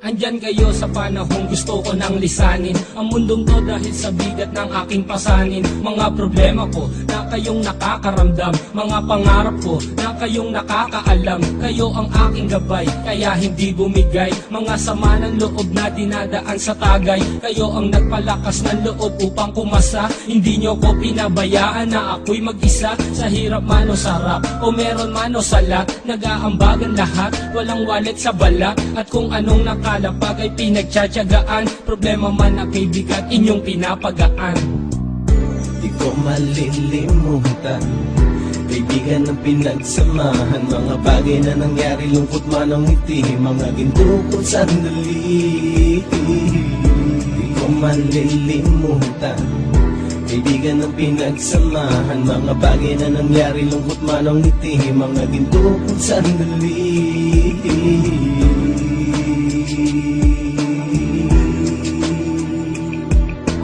Andyan kayo sa panahong gusto ko nang lisanin ang mundong to dahil sa bigat ng aking pasanin. Mga problema ko na kayong nakakaramdam, mga pangarap ko na kayong nakakaalam. Kayo ang aking gabay, kaya hindi bumigay. Mga sama ng loob na dinadaan sa tagay. Kayo ang nagpalakas ng loob upang kumasa. Hindi nyo ko pinabayaan na ako'y mag-isa. Sa hirap man o sarap, o meron man o salat, nag-aambagan lahat, walang wallet sa balat. At kung anong nakalapag ay pinagtsatsagaan, problema man na kaibigan, inyong pinapagaan. Di ko malilimutan, kaibigan ng pinagsamahan. Mga bagay na nangyari, lungkot man ang ngiti, mga ginto ko sandali. Di ko malilimutan, kaibigan ng pinagsamahan. Mga bagay na nangyari, lungkot man ang ngiti, mga ginto ko sandali.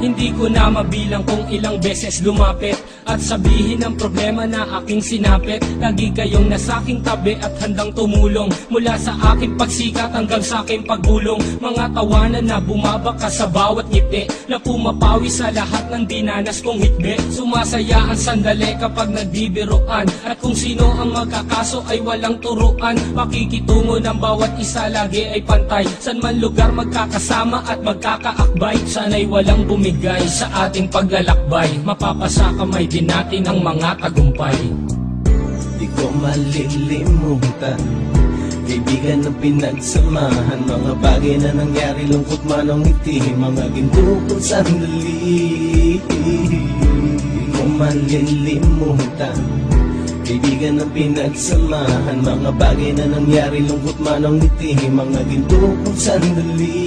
Hindi ko na mabilang kung ilang beses lumapit at sabihin ang problema na aking sinapit. Lagi kayong nasa aking tabi at handang tumulong, mula sa aking pagsikat hanggang sa aking paggulong. Mga tawanan na bumabaka sa bawat ngiti, na pumapawi sa lahat ng dinanas kong hitbe. Sumasaya ang sandali kapag nagbibiruan, at kung sino ang magkakaso ay walang turuan. Pakikitungo ng bawat isa lagi ay pantay, san man lugar magkakasama at magkakaakbay. Sana'y walang bumigay sa ating paglalakbay, mapapasa kamay din natin ang mga tagumpay. Di ko malilimutan, kaibigan ng pinagsamahan. Mga bagay na nangyari, lungkot man ang ngiti, mga ginto ko sandali. Di ko malilimutan, kaibigan ng pinagsamahan. Mga bagay na nangyari, lungkot man ang ngiti, mga ginto ko sandali.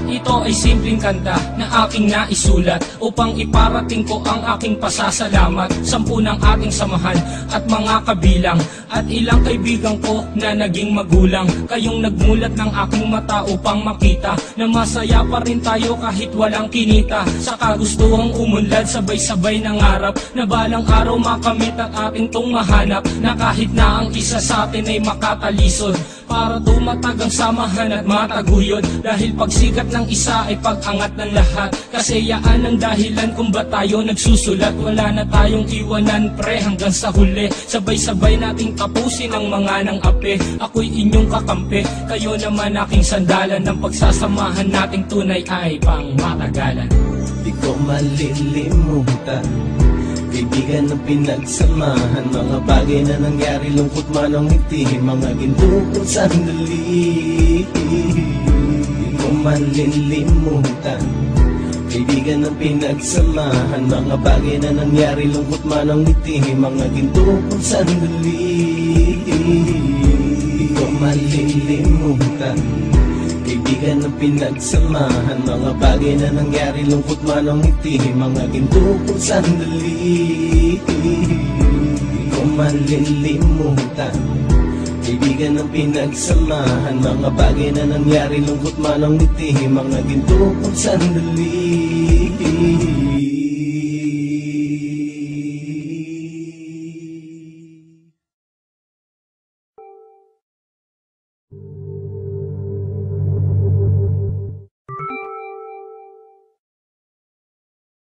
Ito ay simpleng kanta na aking naisulat upang iparating ko ang aking pasasalamat. 10 ng ating samahan at mga kabilang, at ilang kaibigan ko na naging magulang. Kayong nagmulat ng aking mata upang makita na masaya pa rin tayo kahit walang kinita. Sa kagustuhang umunlad, sabay-sabay nangarap na balang araw makamit at ating tong mahanap, na kahit na ang isa sa atin ay makatalisod, para tumatag ang samahan at mataguyod. Dahil pagsikat ng isa ay pag-angat ng lahat, kasayaan ang dahilan kung ba tayo nagsusulat. Wala na tayong iwanan pre hanggang sa huli, sabay-sabay nating tapusin ang mga nang ape. Ako'y inyong kakampi, kayo naman aking sandalan. Ng pagsasamahan nating tunay ay pang matagalan. Di ko malilimutan, kaibigan ng pinagsamahan. Mga bagay na nangyari, lungkot man ang ngiti, mga ginto ko sandali. Di ko malilimutan, kaibigan ng pinagsamahan. Mga bagay na nangyari, lungkot man ang ngiti, mga ginto ko sandali. Di ko malilimutan, kaibigan ng pinagsamahan. Mga bagay na nangyari, lungkot man ang ngiti, mga ginto ko sandali. Di ko malilimutan, kaibigan ng pinagsamahan. Mga bagay na nangyari, lungkot man ang ngiti, mga ginto ko sandali.